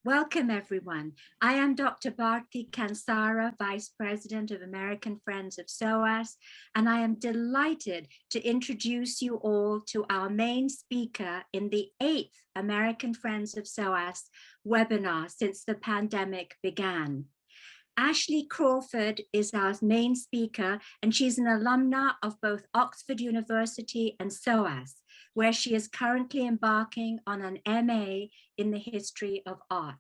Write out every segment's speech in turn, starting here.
Welcome, everyone. I am Dr. Bharti Kansara, Vice President of American Friends of SOAS, and I am delighted to introduce you all to our main speaker in the 8th American Friends of SOAS webinar since the pandemic began. Ashley Crawford is our main speaker, and she's an alumna of both Oxford University and SOAS, where she is currently embarking on an MA in the history of art.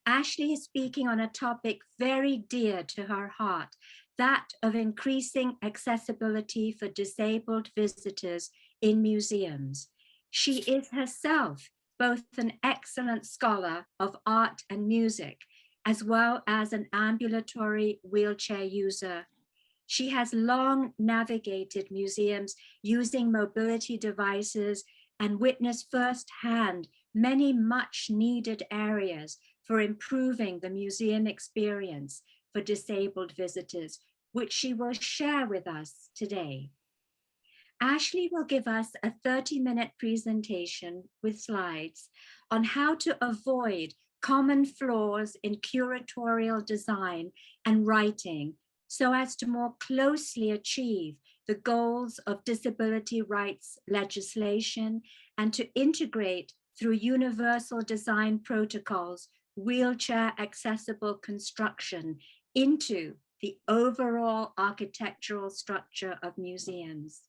Ashley is speaking on a topic very dear to her heart, that of increasing accessibility for disabled visitors in museums. She is herself both an excellent scholar of art and music, as well as an ambulatory wheelchair user. She has long navigated museums using mobility devices and witnessed firsthand many much needed areas for improving the museum experience for disabled visitors, which she will share with us today. Ashley will give us a 30-minute presentation with slides on how to avoid common flaws in curatorial design and writing so as to more closely achieve the goals of disability rights legislation and to integrate through universal design protocols wheelchair accessible construction into the overall architectural structure of museums.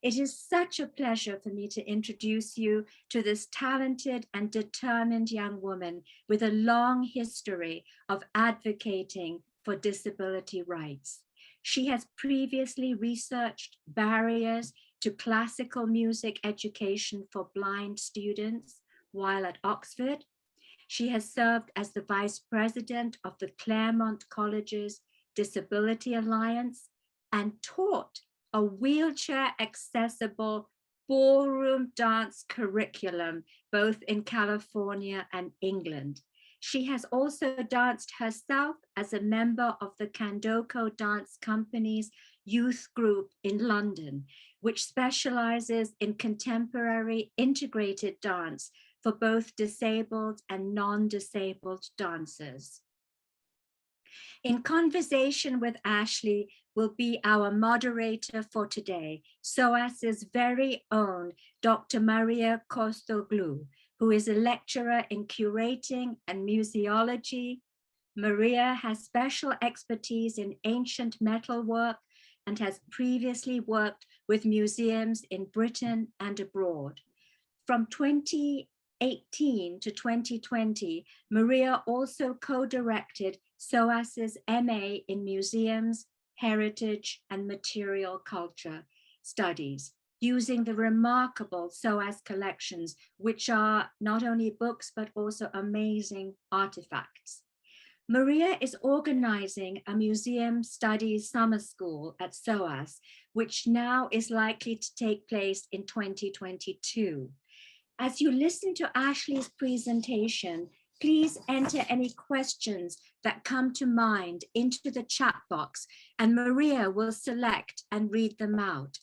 It is such a pleasure for me to introduce you to this talented and determined young woman with a long history of advocating for disability rights. She has previously researched barriers to classical music education for blind students while at Oxford. She has served as the Vice President of the Claremont College's Disability Alliance and taught a wheelchair accessible ballroom dance curriculum, both in California and England. She has also danced herself as a member of the Candoco Dance Company's youth group in London, which specializes in contemporary integrated dance for both disabled and non-disabled dancers. In conversation with Ashley will be our moderator for today, SOAS's very own Dr. Maria Costoglou, who is a lecturer in curating and museology. Maria has special expertise in ancient metalwork and has previously worked with museums in Britain and abroad. From 2018 to 2020, Maria also co-directed SOAS's MA in Museums, Heritage and Material Culture Studies, using the remarkable SOAS collections, which are not only books, but also amazing artifacts. Maria is organizing a museum studies summer school at SOAS, which now is likely to take place in 2022. As you listen to Ashley's presentation, please enter any questions that come to mind into the chat box, and Maria will select and read them out.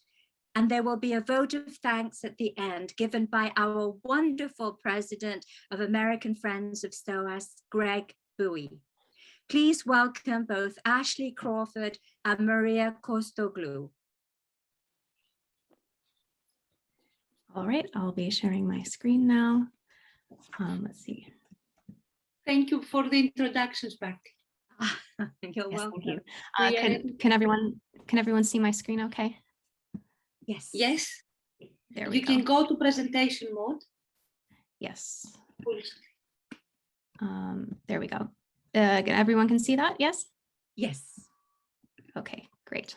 And there will be a vote of thanks at the end given by our wonderful president of American Friends of SOAS, Greg Bowie. Please welcome both Ashley Crawford and Maria Costoglou. All right, I'll be sharing my screen now. Let's see. Thank you for the introductions, Bharti. You're welcome. Thank you. Can everyone see my screen okay? Yes. Yes. There we go. You can go to presentation mode. Yes. There we go. Everyone can see that, yes? Yes. Okay, great.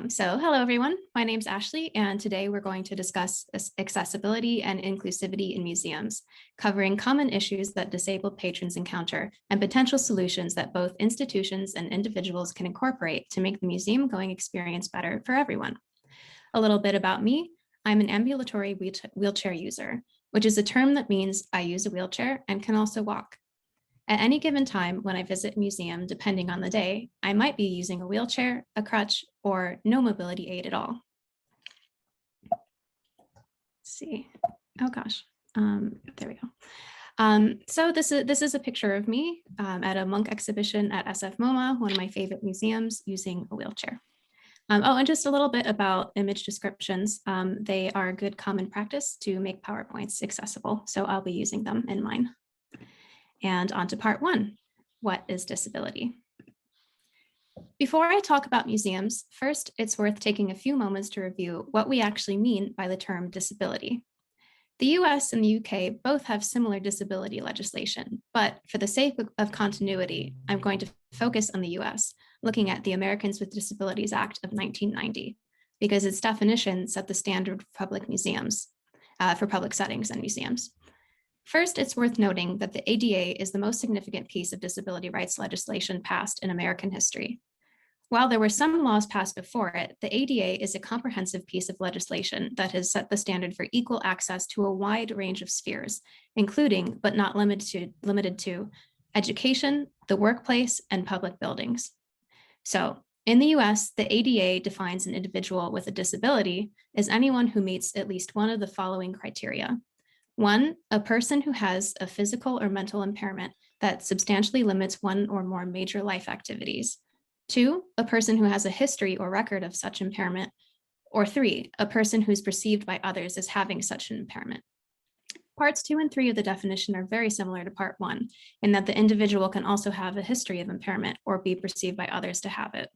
So hello, everyone. My name's Ashley, and today we're going to discuss accessibility and inclusivity in museums, covering common issues that disabled patrons encounter and potential solutions that both institutions and individuals can incorporate to make the museum going experience better for everyone. A little bit about me. I'm an ambulatory wheelchair user, which is a term that means I use a wheelchair and can also walk. At any given time when I visit a museum, depending on the day, I might be using a wheelchair, a crutch, or no mobility aid at all. Let's see. Oh gosh, there we go. So this is a picture of me at a monk exhibition at SF MoMA, one of my favorite museums, using a wheelchair. Oh, and just a little bit about image descriptions. They are a good common practice to make PowerPoints accessible, so I'll be using them in mine. And on to part one, what is disability? Before I talk about museums, first, it's worth taking a few moments to review what we actually mean by the term disability. The US and the UK both have similar disability legislation, but for the sake of continuity, I'm going to focus on the US, looking at the Americans with Disabilities Act of 1990, because its definition set the standard for public museums, for public settings and museums. First, it's worth noting that the ADA is the most significant piece of disability rights legislation passed in American history. While there were some laws passed before it, the ADA is a comprehensive piece of legislation that has set the standard for equal access to a wide range of spheres, including, but not limited to, education, the workplace, and public buildings. So, in the US, the ADA defines an individual with a disability as anyone who meets at least one of the following criteria. 1, a person who has a physical or mental impairment that substantially limits one or more major life activities. 2, a person who has a history or record of such impairment. Or 3, a person who's perceived by others as having such an impairment. Parts 2 and 3 of the definition are very similar to part 1, in that the individual can also have a history of impairment or be perceived by others to have it.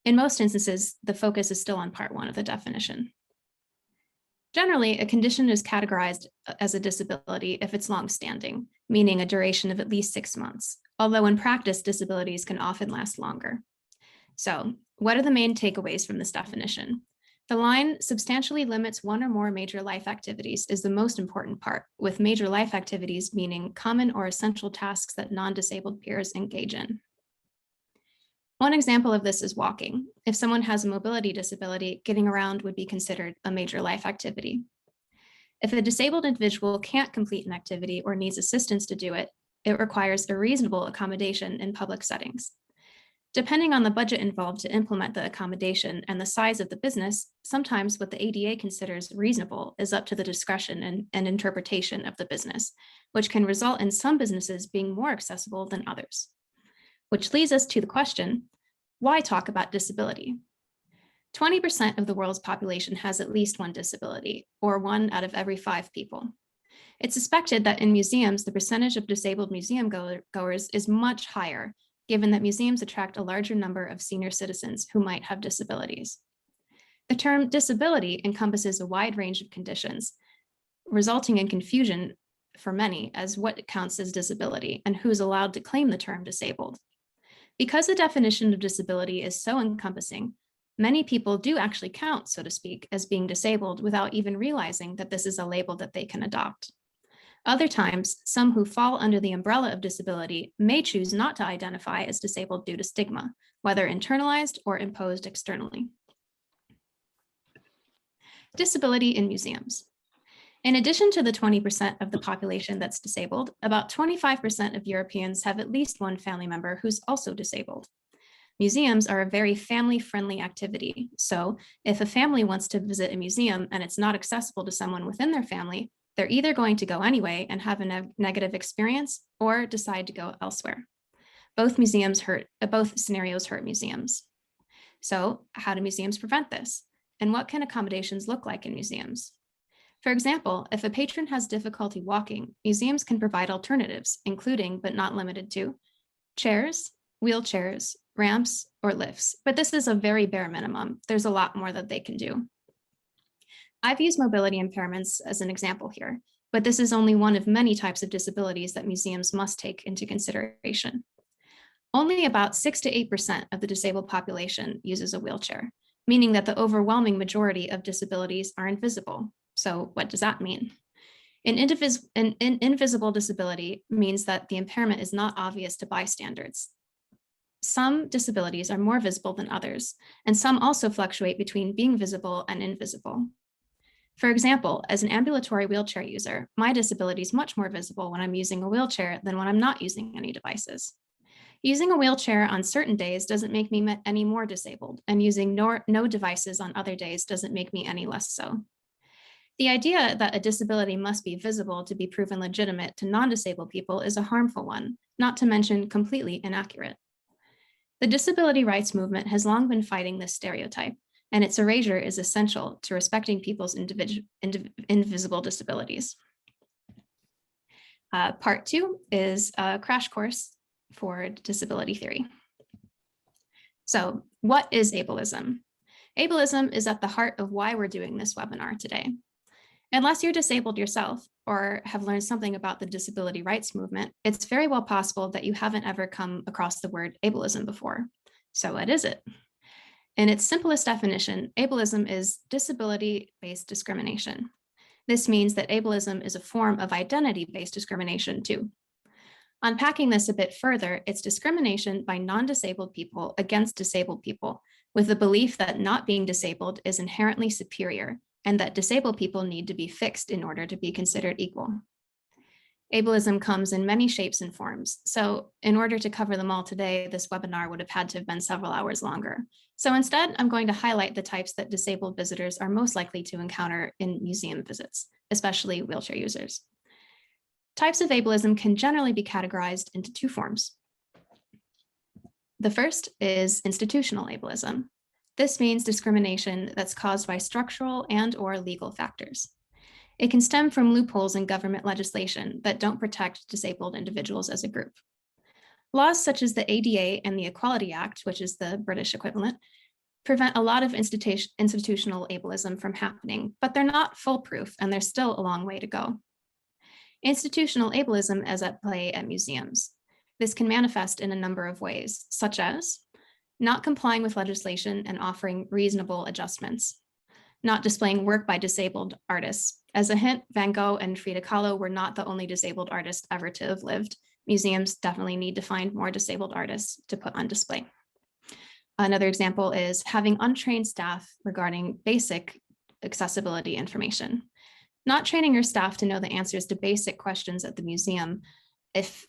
In most instances, the focus is still on part 1 of the definition. Generally, a condition is categorized as a disability if it's long-standing, meaning a duration of at least 6 months, although in practice, disabilities can often last longer. So, what are the main takeaways from this definition? The line substantially limits one or more major life activities is the most important part, with major life activities meaning common or essential tasks that non-disabled peers engage in. One example of this is walking. If someone has a mobility disability, getting around would be considered a major life activity. If a disabled individual can't complete an activity or needs assistance to do it, it requires a reasonable accommodation in public settings. Depending on the budget involved to implement the accommodation and the size of the business, sometimes what the ADA considers reasonable is up to the discretion and interpretation of the business, which can result in some businesses being more accessible than others. Which leads us to the question, why talk about disability? 20% of the world's population has at least one disability, or 1 out of every 5 people. It's suspected that in museums, the percentage of disabled museum goers is much higher, given that museums attract a larger number of senior citizens who might have disabilities. The term disability encompasses a wide range of conditions, resulting in confusion for many as what counts as disability and who's allowed to claim the term disabled. Because the definition of disability is so encompassing, many people do actually count, so to speak, as being disabled without even realizing that this is a label that they can adopt. Other times, some who fall under the umbrella of disability may choose not to identify as disabled due to stigma, whether internalized or imposed externally. Disability in museums. In addition to the 20% of the population that's disabled, about 25% of Europeans have at least one family member who's also disabled. Museums are a very family-friendly activity, so if a family wants to visit a museum and it's not accessible to someone within their family, they're either going to go anyway and have a negative experience or decide to go elsewhere. Both scenarios hurt museums. So how do museums prevent this? And what can accommodations look like in museums? For example, if a patron has difficulty walking, museums can provide alternatives, including, but not limited to, chairs, wheelchairs, ramps, or lifts. But this is a very bare minimum. There's a lot more that they can do. I've used mobility impairments as an example here, but this is only one of many types of disabilities that museums must take into consideration. Only about 6 to 8% of the disabled population uses a wheelchair, meaning that the overwhelming majority of disabilities are invisible. So what does that mean? An invisible disability means that the impairment is not obvious to bystanders. Some disabilities are more visible than others, and some also fluctuate between being visible and invisible. For example, as an ambulatory wheelchair user, my disability is much more visible when I'm using a wheelchair than when I'm not using any devices. Using a wheelchair on certain days doesn't make me any more disabled, and using no devices on other days doesn't make me any less so. The idea that a disability must be visible to be proven legitimate to non-disabled people is a harmful one, not to mention completely inaccurate. The disability rights movement has long been fighting this stereotype, and its erasure is essential to respecting people's invisible disabilities. Part 2 is a crash course for disability theory. So, what is ableism? Ableism is at the heart of why we're doing this webinar today. Unless you're disabled yourself or have learned something about the disability rights movement, it's very well possible that you haven't ever come across the word ableism before. So what is it? In its simplest definition, ableism is disability-based discrimination. This means that ableism is a form of identity-based discrimination too. Unpacking this a bit further, it's discrimination by non-disabled people against disabled people, with the belief that not being disabled is inherently superior, and that disabled people need to be fixed in order to be considered equal. Ableism comes in many shapes and forms, so in order to cover them all today, this webinar would have had to have been several hours longer. So instead, I'm going to highlight the types that disabled visitors are most likely to encounter in museum visits, especially wheelchair users. Types of ableism can generally be categorized into 2 forms. The first is institutional ableism. This means discrimination that's caused by structural and/or legal factors. It can stem from loopholes in government legislation that don't protect disabled individuals as a group. Laws such as the ADA and the Equality Act, which is the British equivalent, prevent a lot of institutional ableism from happening, but they're not foolproof and there's still a long way to go. Institutional ableism is at play at museums. This can manifest in a number of ways, such as not complying with legislation and offering reasonable adjustments, not displaying work by disabled artists. As a hint, Van Gogh and Frida Kahlo were not the only disabled artists ever to have lived. Museums definitely need to find more disabled artists to put on display. Another example is having untrained staff regarding basic accessibility information. Not training your staff to know the answers to basic questions at the museum. If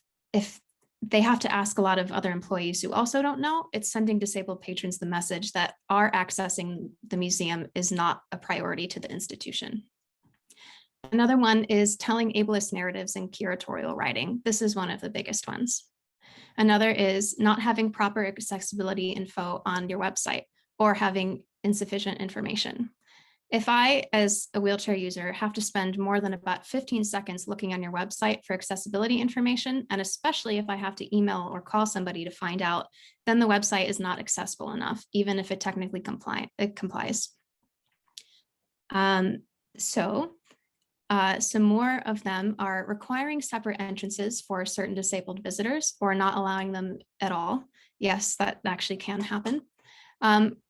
they have to ask a lot of other employees who also don't know, it's sending disabled patrons the message that our accessing the museum is not a priority to the institution. Another one is telling ableist narratives in curatorial writing. This is one of the biggest ones. Another is not having proper accessibility info on your website or having insufficient information. If I, as a wheelchair user, have to spend more than about 15 seconds looking on your website for accessibility information, and especially if I have to email or call somebody to find out, then the website is not accessible enough, even if it technically complies. Some more of them are requiring separate entrances for certain disabled visitors or not allowing them at all. Yes, that actually can happen.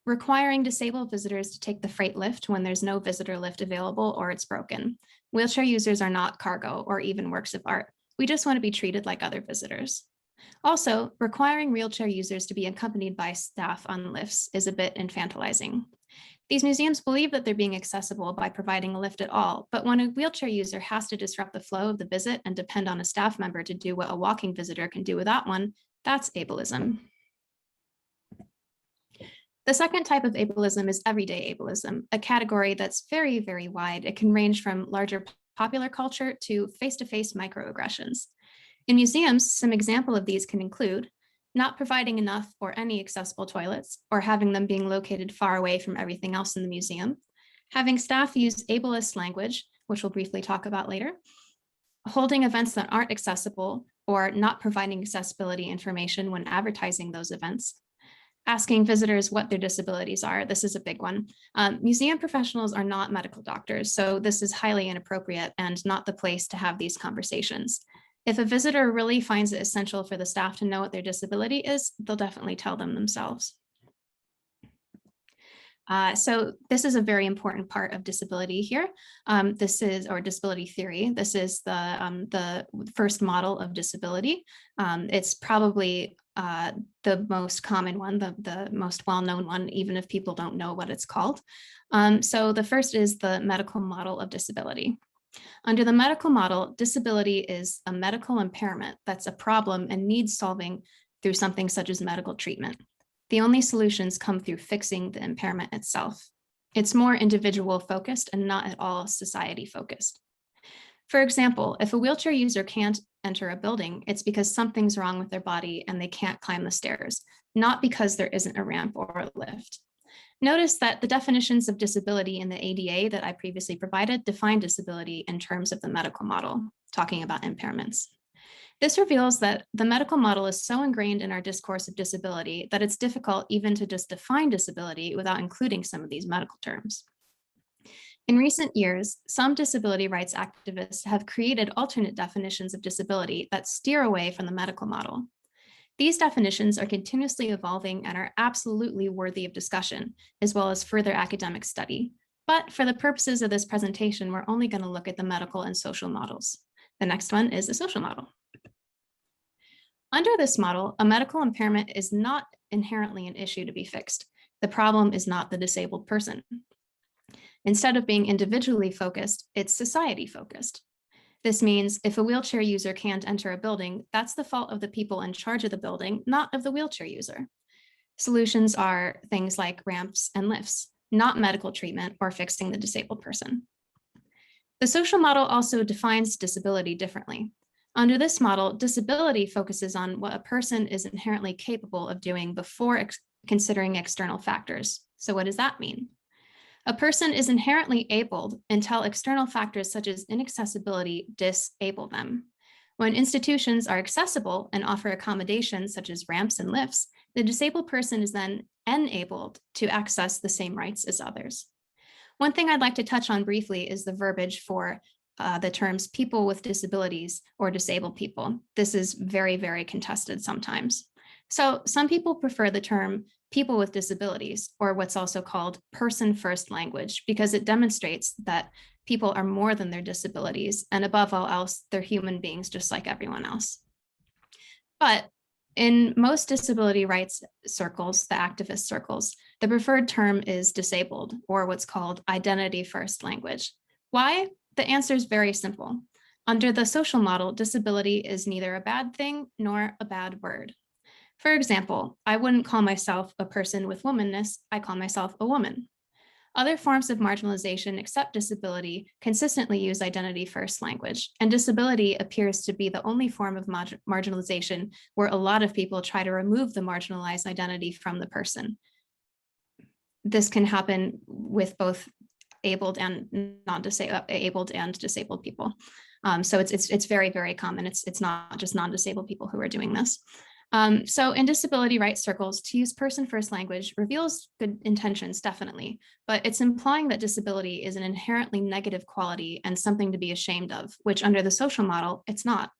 Requiring disabled visitors to take the freight lift when there's no visitor lift available or it's broken. Wheelchair users are not cargo or even works of art. We just want to be treated like other visitors. Also, requiring wheelchair users to be accompanied by staff on lifts is a bit infantilizing. These museums believe that they're being accessible by providing a lift at all, but when a wheelchair user has to disrupt the flow of the visit and depend on a staff member to do what a walking visitor can do without one, that's ableism. The second type of ableism is everyday ableism, a category that's very, very wide. It can range from larger popular culture to face-to-face microaggressions. In museums, some example of these can include not providing enough or any accessible toilets, or having them being located far away from everything else in the museum, having staff use ableist language, which we'll briefly talk about later, holding events that aren't accessible or not providing accessibility information when advertising those events, asking visitors what their disabilities are. This is a big one. Museum professionals are not medical doctors, so this is highly inappropriate and not the place to have these conversations. If a visitor really finds it essential for the staff to know what their disability is, they'll definitely tell them themselves. So this is a very important part of disability here. Or disability theory. This is the first model of disability. It's probably the most common one, the most well-known one, even if people don't know what it's called. So the first is the medical model of disability. Under the medical model, disability is a medical impairment that's a problem and needs solving through something such as medical treatment. The only solutions come through fixing the impairment itself. It's more individual focused and not at all society focused. For example, if a wheelchair user can't enter a building, it's because something's wrong with their body and they can't climb the stairs, not because there isn't a ramp or a lift. Notice that the definitions of disability in the ADA that I previously provided define disability in terms of the medical model, talking about impairments. This reveals that the medical model is so ingrained in our discourse of disability that it's difficult even to just define disability without including some of these medical terms. In recent years, some disability rights activists have created alternate definitions of disability that steer away from the medical model. These definitions are continuously evolving and are absolutely worthy of discussion, as well as further academic study. But for the purposes of this presentation, we're only going to look at the medical and social models. The next one is the social model. Under this model, a medical impairment is not inherently an issue to be fixed. The problem is not the disabled person. Instead of being individually focused, it's society focused. This means if a wheelchair user can't enter a building, that's the fault of the people in charge of the building, not of the wheelchair user. Solutions are things like ramps and lifts, not medical treatment or fixing the disabled person. The social model also defines disability differently. Under this model, disability focuses on what a person is inherently capable of doing before considering external factors. So what does that mean? A person is inherently abled until external factors such as inaccessibility disable them. When institutions are accessible and offer accommodations such as ramps and lifts, the disabled person is then enabled to access the same rights as others. One thing I'd like to touch on briefly is the verbiage for the terms people with disabilities or disabled people. This is very, very contested sometimes. So some people prefer the term people with disabilities, or what's also called person-first language, because it demonstrates that people are more than their disabilities, and above all else, they're human beings just like everyone else. But in most disability rights circles, the activist circles, the preferred term is disabled, or what's called identity-first language. Why? The answer is very simple. Under the social model, disability is neither a bad thing nor a bad word. For example, I wouldn't call myself a person with womanness, I call myself a woman. Other forms of marginalization except disability consistently use identity-first language, and disability appears to be the only form of marginalization where a lot of people try to remove the marginalized identity from the person. This can happen with both abled and able and disabled people. So it's very, very common. It's not just non-disabled people who are doing this. So in disability rights circles, to use person-first language reveals good intentions, definitely, but it's implying that disability is an inherently negative quality and something to be ashamed of, which under the social model, it's not.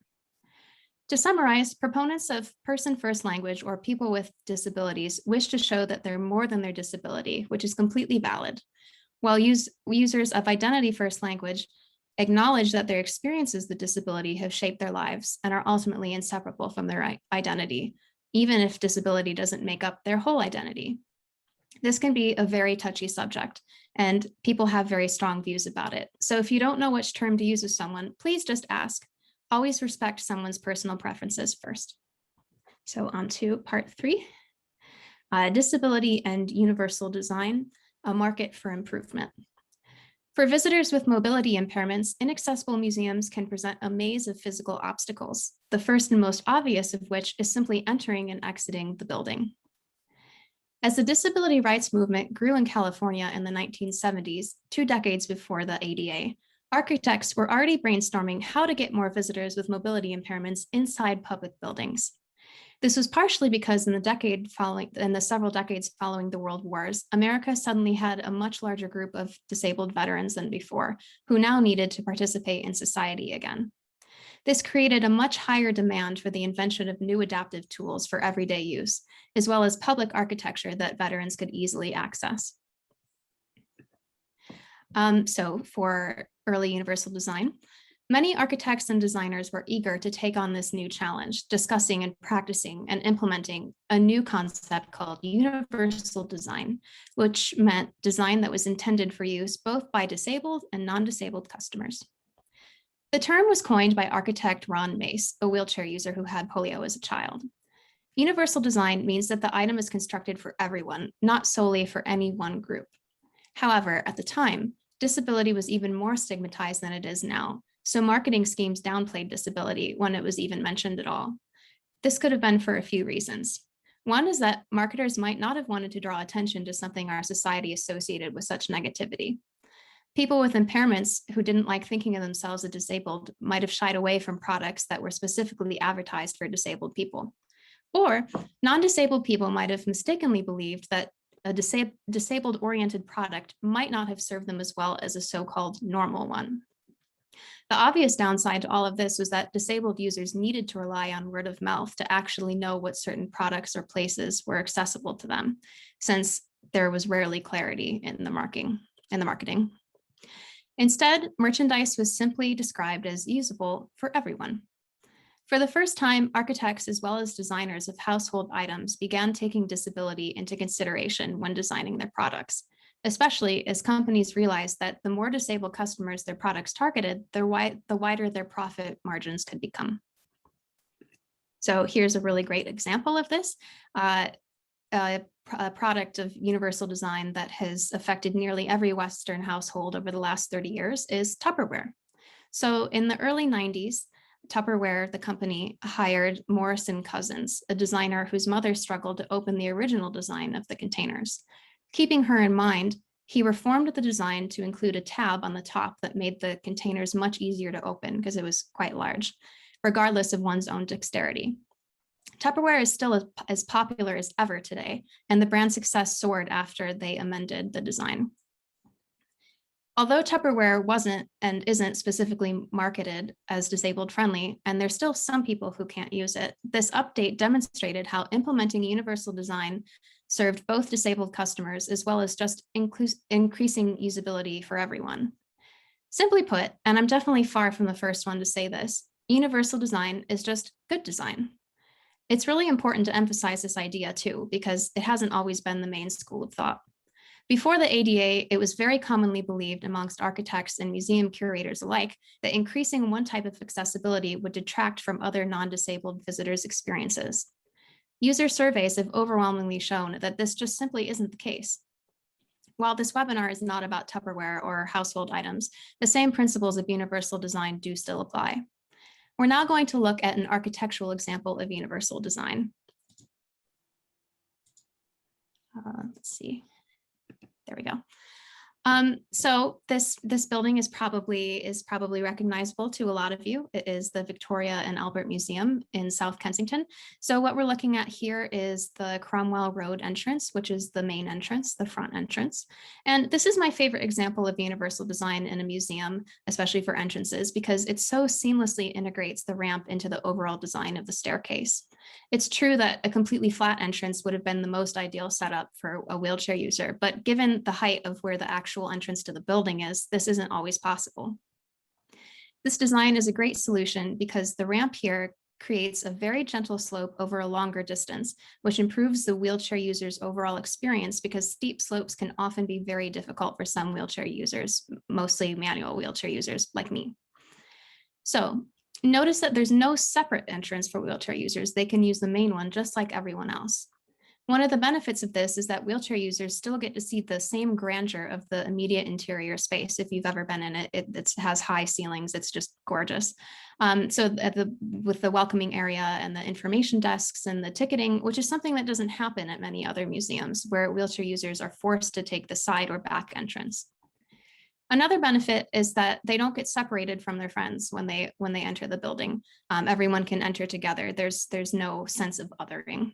To summarize, proponents of person-first language or people with disabilities wish to show that they're more than their disability, which is completely valid, while users of identity-first language acknowledge that their experiences with disability have shaped their lives and are ultimately inseparable from their identity, even if disability doesn't make up their whole identity. This can be a very touchy subject, and people have very strong views about it. So if you don't know which term to use with someone, please just ask. Always respect someone's personal preferences first. So on to part 3, disability and universal design, a market for improvement. For visitors with mobility impairments, inaccessible museums can present a maze of physical obstacles, the first and most obvious of which is simply entering and exiting the building. As the disability rights movement grew in California in the 1970s, 2 decades before the ADA, architects were already brainstorming how to get more visitors with mobility impairments inside public buildings. This was partially because in the several decades following the World Wars, America suddenly had a much larger group of disabled veterans than before, who now needed to participate in society again. This created a much higher demand for the invention of new adaptive tools for everyday use, as well as public architecture that veterans could easily access. So for early universal design, many architects and designers were eager to take on this new challenge, discussing and practicing and implementing a new concept called universal design, which meant design that was intended for use both by disabled and non-disabled customers. The term was coined by architect Ron Mace, a wheelchair user who had polio as a child. Universal design means that the item is constructed for everyone, not solely for any one group. However, at the time, disability was even more stigmatized than it is now, so marketing schemes downplayed disability when it was even mentioned at all. This could have been for a few reasons. One is that marketers might not have wanted to draw attention to something our society associated with such negativity. People with impairments who didn't like thinking of themselves as disabled might have shied away from products that were specifically advertised for disabled people. Or non-disabled people might have mistakenly believed that a disabled-oriented product might not have served them as well as a so-called normal one. The obvious downside to all of this was that disabled users needed to rely on word of mouth to actually know what certain products or places were accessible to them, since there was rarely clarity in the marketing. Instead, merchandise was simply described as usable for everyone. For the first time, architects as well as designers of household items began taking disability into consideration when designing their products, especially as companies realized that the more disabled customers their products targeted, the wider their profit margins could become. So here's a really great example of this. A product of universal design that has affected nearly every Western household over the last 30 years is Tupperware. So in the early 90s, Tupperware, the company, hired Morris & Cousins, a designer whose mother struggled to open the original design of the containers. Keeping her in mind, he reformed the design to include a tab on the top that made the containers much easier to open because it was quite large, regardless of one's own dexterity. Tupperware is still as popular as ever today, and the brand success soared after they amended the design. Although Tupperware wasn't and isn't specifically marketed as disabled friendly, and there's still some people who can't use it, this update demonstrated how implementing universal design served both disabled customers as well as just increasing usability for everyone. Simply put, and I'm definitely far from the first one to say this, universal design is just good design. It's really important to emphasize this idea too, because it hasn't always been the main school of thought. Before the ADA, it was very commonly believed amongst architects and museum curators alike that increasing one type of accessibility would detract from other non-disabled visitors' experiences. User surveys have overwhelmingly shown that this just simply isn't the case. While this webinar is not about Tupperware or household items, the same principles of universal design do still apply. We're now going to look at an architectural example of universal design. Let's see. There we go. So this building is probably recognizable to a lot of you. It is the Victoria and Albert Museum in South Kensington. So what we're looking at here is the Cromwell Road entrance, which is the main entrance, the front entrance. And this is my favorite example of universal design in a museum, especially for entrances, because it so seamlessly integrates the ramp into the overall design of the staircase. It's true that a completely flat entrance would have been the most ideal setup for a wheelchair user, but given the height of where the actual entrance to the building is, this isn't always possible. This design is a great solution because the ramp here creates a very gentle slope over a longer distance, which improves the wheelchair user's overall experience because steep slopes can often be very difficult for some wheelchair users, mostly manual wheelchair users like me. So notice that there's no separate entrance for wheelchair users. They can use the main one just like everyone else. One of the benefits of this is that wheelchair users still get to see the same grandeur of the immediate interior space. If you've ever been in it, it has high ceilings. It's just gorgeous. With the welcoming area and the information desks and the ticketing, which is something that doesn't happen at many other museums where wheelchair users are forced to take the side or back entrance. Another benefit is that they don't get separated from their friends when they enter the building. Everyone can enter together. There's no sense of othering.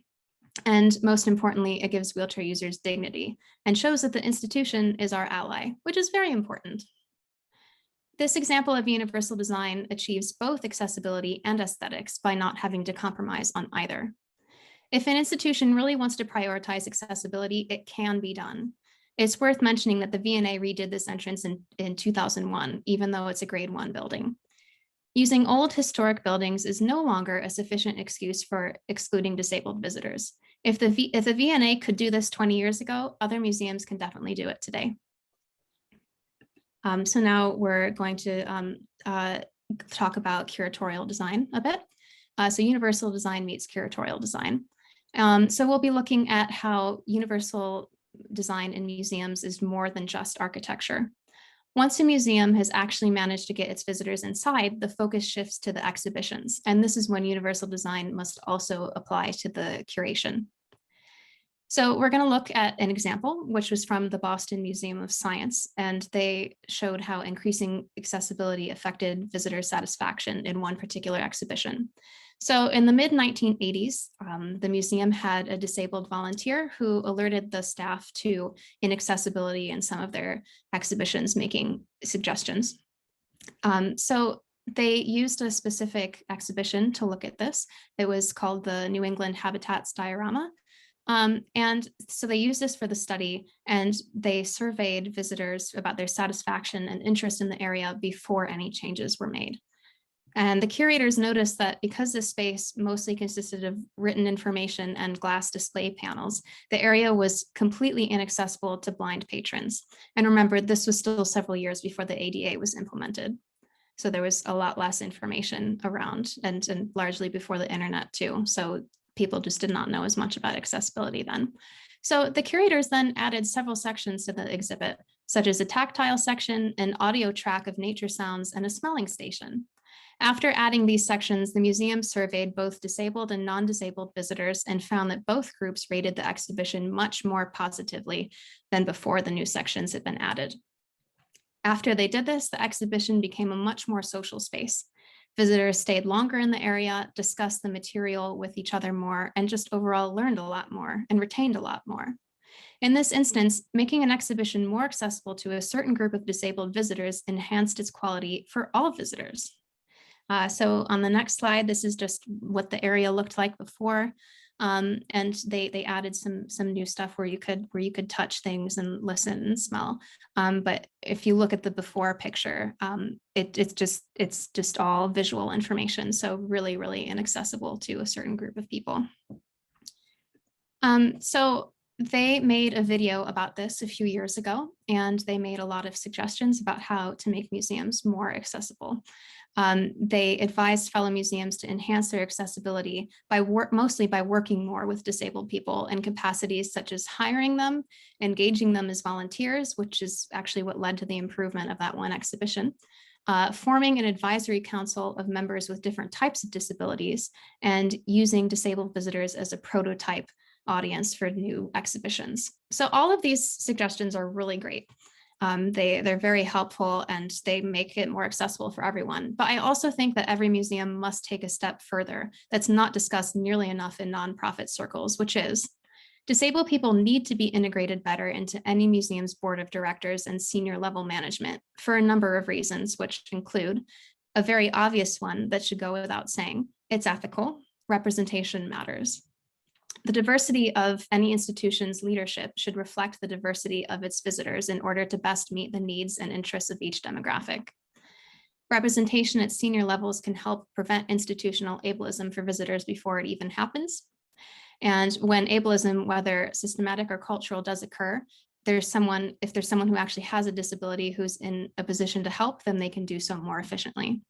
And most importantly, it gives wheelchair users dignity and shows that the institution is our ally, which is very important. This example of universal design achieves both accessibility and aesthetics by not having to compromise on either. If an institution really wants to prioritize accessibility, it can be done. It's worth mentioning that the V&A redid this entrance in 2001, even though it's a grade 1 building. Using old historic buildings is no longer a sufficient excuse for excluding disabled visitors. If the V&A could do this 20 years ago, other museums can definitely do it today. So now we're going to talk about curatorial design a bit. So universal design meets curatorial design. So we'll be looking at how universal design in museums is more than just architecture. Once a museum has actually managed to get its visitors inside, the focus shifts to the exhibitions. And this is when universal design must also apply to the curation. So we're going to look at an example, which was from the Boston Museum of Science, and they showed how increasing accessibility affected visitor satisfaction in one particular exhibition. So in the mid-1980s, the museum had a disabled volunteer who alerted the staff to inaccessibility in some of their exhibitions, making suggestions. So they used a specific exhibition to look at this. It was called the New England Habitats Diorama. And so they used this for the study, and they surveyed visitors about their satisfaction and interest in the area before any changes were made. And the curators noticed that because this space mostly consisted of written information and glass display panels, the area was completely inaccessible to blind patrons. And remember, this was still several years before the ADA was implemented. So there was a lot less information around, and largely before the internet too. So people just did not know as much about accessibility then. So the curators then added several sections to the exhibit, such as a tactile section, an audio track of nature sounds, and a smelling station. After adding these sections, the museum surveyed both disabled and non-disabled visitors and found that both groups rated the exhibition much more positively than before the new sections had been added. After they did this, the exhibition became a much more social space. Visitors stayed longer in the area, discussed the material with each other more, and just overall learned a lot more and retained a lot more. In this instance, making an exhibition more accessible to a certain group of disabled visitors enhanced its quality for all visitors. So on the next slide, this is just what the area looked like before. And they added some new stuff where you could touch things and listen and smell. But if you look at the before picture, it's just all visual information. So really, really inaccessible to a certain group of people. So they made a video about this a few years ago, and they made a lot of suggestions about how to make museums more accessible. They advised fellow museums to enhance their accessibility mostly by working more with disabled people in capacities such as hiring them, engaging them as volunteers, which is actually what led to the improvement of that one exhibition, forming an advisory council of members with different types of disabilities, and using disabled visitors as a prototype audience for new exhibitions. So all of these suggestions are really great. They're very helpful, and they make it more accessible for everyone. But I also think that every museum must take a step further that's not discussed nearly enough in nonprofit circles, which is disabled people need to be integrated better into any museum's board of directors and senior level management for a number of reasons, which include a very obvious one that should go without saying: it's ethical. Representation matters. The diversity of any institution's leadership should reflect the diversity of its visitors in order to best meet the needs and interests of each demographic. Representation at senior levels can help prevent institutional ableism for visitors before it even happens. And when ableism, whether systematic or cultural, does occur, if there's someone who actually has a disability who's in a position to help, then they can do so more efficiently.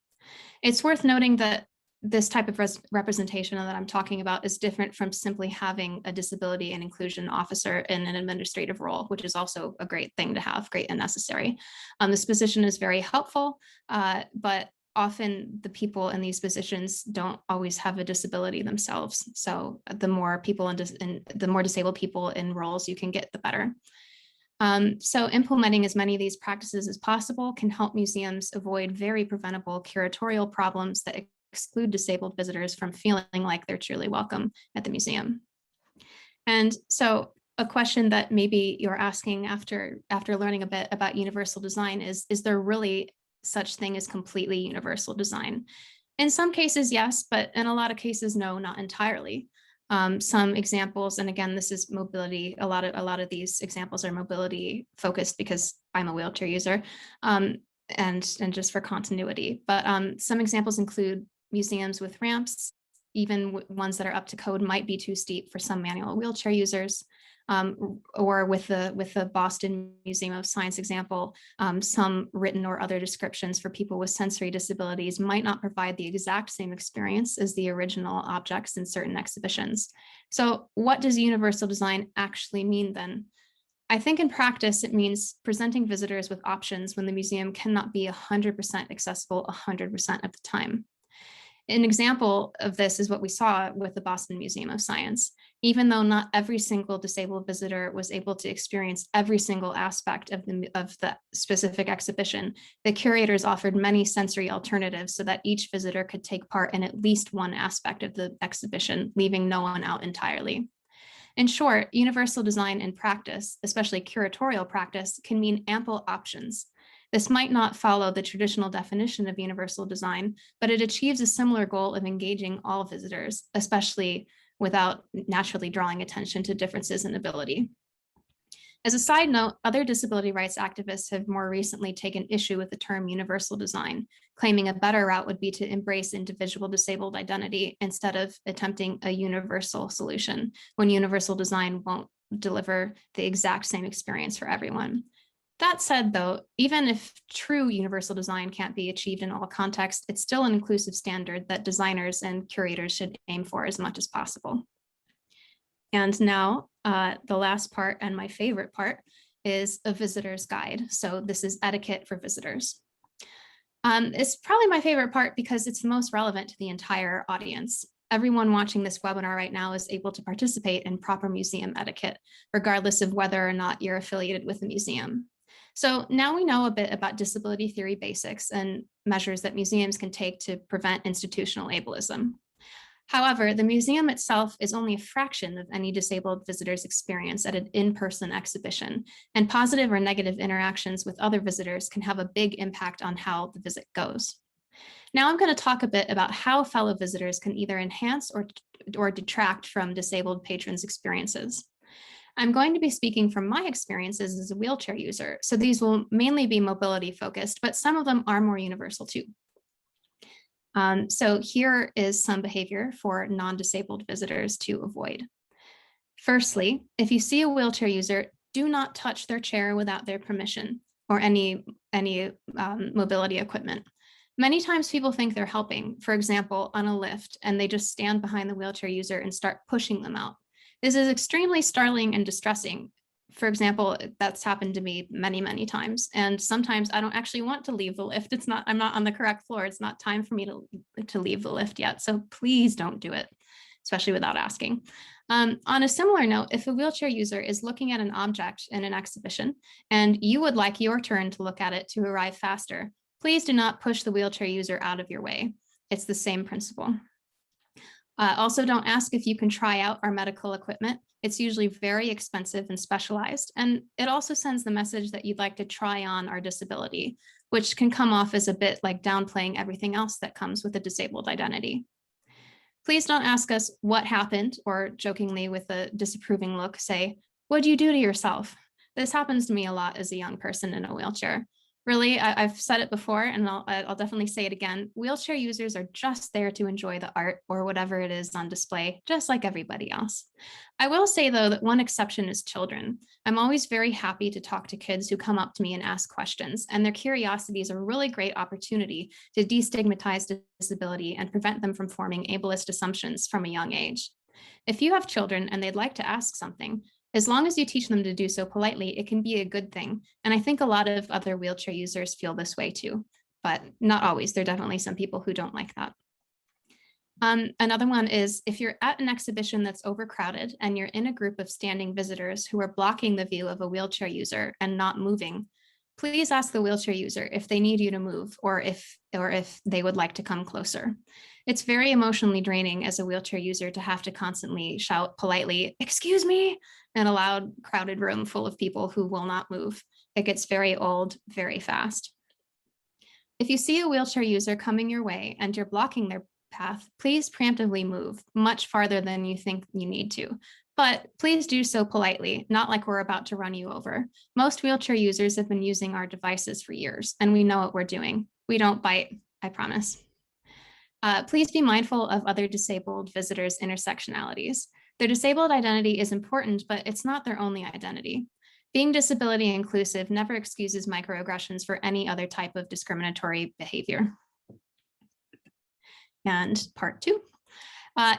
It's worth noting that this type of representation that I'm talking about is different from simply having a disability and inclusion officer in an administrative role, which is also a great thing to have, great and necessary. This position is very helpful, but often the people in these positions don't always have a disability themselves. So the more people and the more disabled people in roles you can get, the better. So implementing as many of these practices as possible can help museums avoid very preventable curatorial problems that exclude disabled visitors from feeling like they're truly welcome at the museum. And so a question that maybe you're asking after learning a bit about universal design is there really such thing as completely universal design? In some cases, yes, but in a lot of cases, no, not entirely. Some examples, and again, this is mobility. A lot of these examples are mobility focused because I'm a wheelchair user, and just for continuity. But some examples include museums with ramps, even ones that are up to code might be too steep for some manual wheelchair users. Or with the Boston Museum of Science example, some written or other descriptions for people with sensory disabilities might not provide the exact same experience as the original objects in certain exhibitions. So what does universal design actually mean then? I think in practice, it means presenting visitors with options when the museum cannot be 100% accessible 100% of the time. An example of this is what we saw with the Boston Museum of Science. Even though not every single disabled visitor was able to experience every single aspect of the specific exhibition, the curators offered many sensory alternatives so that each visitor could take part in at least one aspect of the exhibition, leaving no one out entirely. In short, universal design in practice, especially curatorial practice, can mean ample options. This might not follow the traditional definition of universal design, but it achieves a similar goal of engaging all visitors, especially without naturally drawing attention to differences in ability. As a side note, other disability rights activists have more recently taken issue with the term universal design, claiming a better route would be to embrace individual disabled identity instead of attempting a universal solution, when universal design won't deliver the exact same experience for everyone. That said, though, even if true universal design can't be achieved in all contexts, it's still an inclusive standard that designers and curators should aim for as much as possible. And now, the last part and my favorite part is a visitor's guide. So this is etiquette for visitors. It's probably my favorite part because it's the most relevant to the entire audience. Everyone watching this webinar right now is able to participate in proper museum etiquette, regardless of whether or not you're affiliated with the museum. So now we know a bit about disability theory basics and measures that museums can take to prevent institutional ableism. However, the museum itself is only a fraction of any disabled visitor's experience at an in-person exhibition, and positive or negative interactions with other visitors can have a big impact on how the visit goes. Now I'm going to talk a bit about how fellow visitors can either enhance or detract from disabled patrons' experiences. I'm going to be speaking from my experiences as a wheelchair user, so these will mainly be mobility focused, but some of them are more universal too. So here is some behavior for non-disabled visitors to avoid. Firstly, if you see a wheelchair user, do not touch their chair without their permission or any mobility equipment. Many times people think they're helping, for example, on a lift, and they just stand behind the wheelchair user and start pushing them out. This is extremely startling and distressing. For example, that's happened to me many, many times. And sometimes I don't actually want to leave the lift. I'm not on the correct floor. It's not time for me to leave the lift yet. So please don't do it, especially without asking. On a similar note, if a wheelchair user is looking at an object in an exhibition and you would like your turn to look at it to arrive faster, please do not push the wheelchair user out of your way. It's the same principle. Also, don't ask if you can try out our medical equipment. It's usually very expensive and specialized, and it also sends the message that you'd like to try on our disability, which can come off as a bit like downplaying everything else that comes with a disabled identity. Please don't ask us what happened, or jokingly with a disapproving look, say, "What do you do to yourself?" This happens to me a lot as a young person in a wheelchair. Really, I've said it before, and I'll definitely say it again. Wheelchair users are just there to enjoy the art or whatever it is on display, just like everybody else. I will say, though, that one exception is children. I'm always very happy to talk to kids who come up to me and ask questions, and their curiosity is a really great opportunity to destigmatize disability and prevent them from forming ableist assumptions from a young age. If you have children and they'd like to ask something, as long as you teach them to do so politely, it can be a good thing. And I think a lot of other wheelchair users feel this way too, but not always. There are definitely some people who don't like that. Another one is if you're at an exhibition that's overcrowded and you're in a group of standing visitors who are blocking the view of a wheelchair user and not moving, please ask the wheelchair user if they need you to move or if they would like to come closer. It's very emotionally draining as a wheelchair user to have to constantly shout politely, "Excuse me," in a loud, crowded room full of people who will not move. It gets very old very fast. If you see a wheelchair user coming your way and you're blocking their path, please preemptively move much farther than you think you need to. But please do so politely, not like we're about to run you over. Most wheelchair users have been using our devices for years, and we know what we're doing. We don't bite, I promise. Please be mindful of other disabled visitors' intersectionalities. Their disabled identity is important, but it's not their only identity. Being disability inclusive never excuses microaggressions for any other type of discriminatory behavior. And part 2.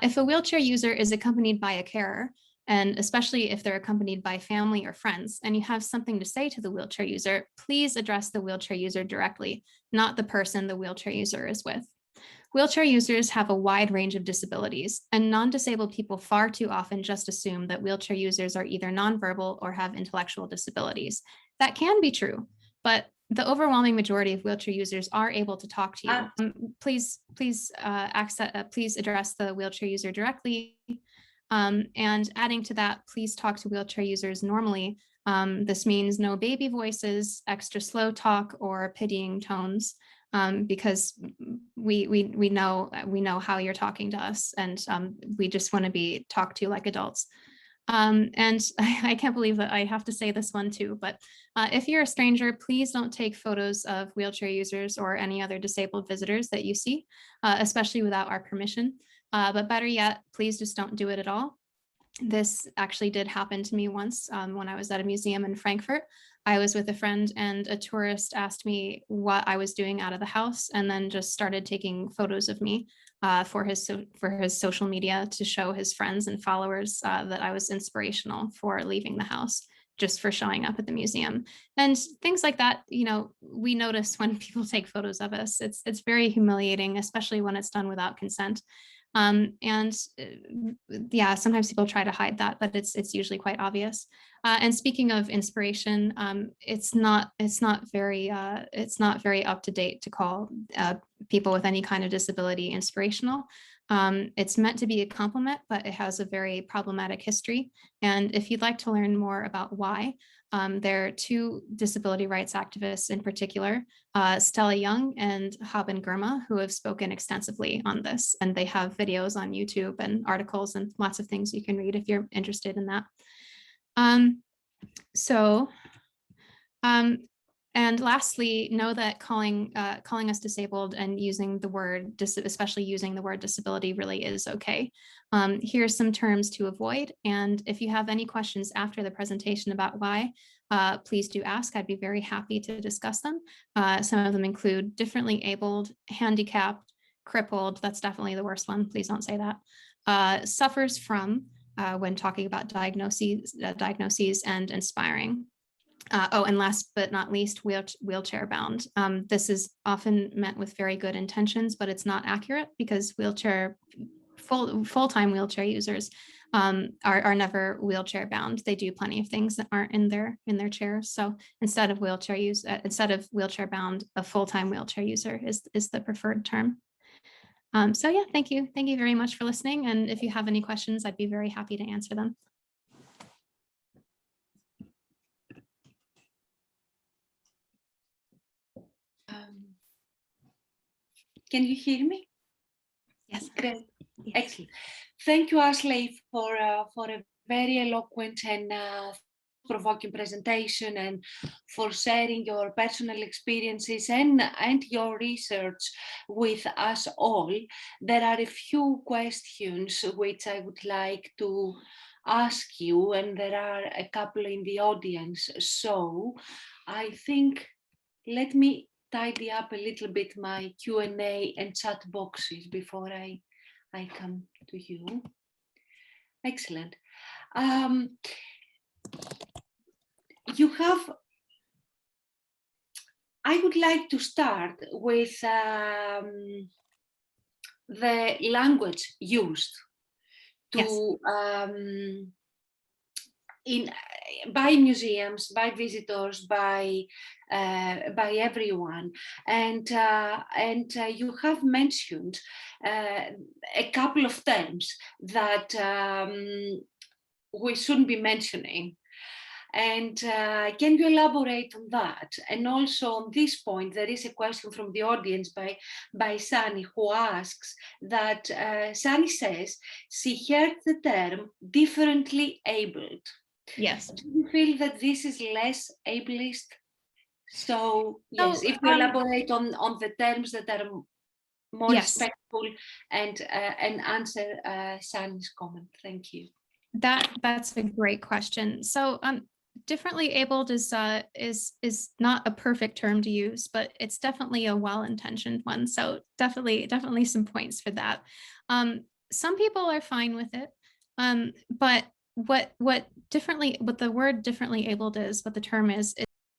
If a wheelchair user is accompanied by a carer, And especially if they're accompanied by family or friends and you have something to say to the wheelchair user, please address the wheelchair user directly, not the person the wheelchair user is with. Wheelchair users have a wide range of disabilities, and non-disabled people far too often just assume that wheelchair users are either nonverbal or have intellectual disabilities. That can be true, but the overwhelming majority of wheelchair users are able to talk to you. Please address the wheelchair user directly. And adding to that, please talk to wheelchair users normally. This means no baby voices, extra slow talk, or pitying tones. Because we know how you're talking to us, and we just want to be talked to like adults. And I can't believe that I have to say this one too, but if you're a stranger, please don't take photos of wheelchair users or any other disabled visitors that you see, especially without our permission. But better yet, please just don't do it at all. This actually did happen to me once when I was at a museum in Frankfurt. I was with a friend and a tourist asked me what I was doing out of the house and then just started taking photos of me for his social media to show his friends and followers that I was inspirational for leaving the house, just for showing up at the museum. And things like that, you know, we notice when people take photos of us. It's very humiliating, especially when it's done without consent. Yeah, sometimes people try to hide that, but it's usually quite obvious. And speaking of inspiration, it's not very up to date to call people with any kind of disability inspirational. It's meant to be a compliment, but it has a very problematic history. And if you'd like to learn more about why, there are two disability rights activists in particular, Stella Young and Haben Girma, who have spoken extensively on this. And they have videos on YouTube and articles and lots of things you can read if you're interested in that. And lastly, know that calling us disabled and using the word, especially using the word disability, really is okay. Here's some terms to avoid. And if you have any questions after the presentation about why, please do ask. I'd be very happy to discuss them. Some of them include differently abled, handicapped, crippled. That's definitely the worst one. Please don't say that. Suffers from, when talking about diagnoses and inspiring. And last but not least, wheelchair bound. This is often meant with very good intentions, but it's not accurate because full-time wheelchair users are never wheelchair bound. They do plenty of things that aren't in their chairs. So instead of wheelchair bound, a full-time wheelchair user is the preferred term. So yeah, thank you very much for listening. And if you have any questions, I'd be very happy to answer them. Can you hear me? Yes. Great. Yes. Excellent. Thank you, Ashley, for a very eloquent and provoking presentation and for sharing your personal experiences and your research with us all. There are a few questions which I would like to ask you, and there are a couple in the audience. So I think, let me tidy up a little bit my Q&A and chat boxes before I come to you. Excellent. I would like to start with the language used to by museums, by visitors, by everyone, and you have mentioned a couple of terms that we shouldn't be mentioning. And can you elaborate on that? And also on this point, there is a question from the audience by Sunny, who asks that Sunny says she heard the term differently abled. Yes. Do you feel that this is less ableist? So yes, if you elaborate on the terms that are more respectful and answer Sunny's comment. Thank you. That's a great question. So differently abled is not a perfect term to use, but it's definitely a well-intentioned one. So definitely some points for that. Some people are fine with it, but what the word differently abled is, what the term is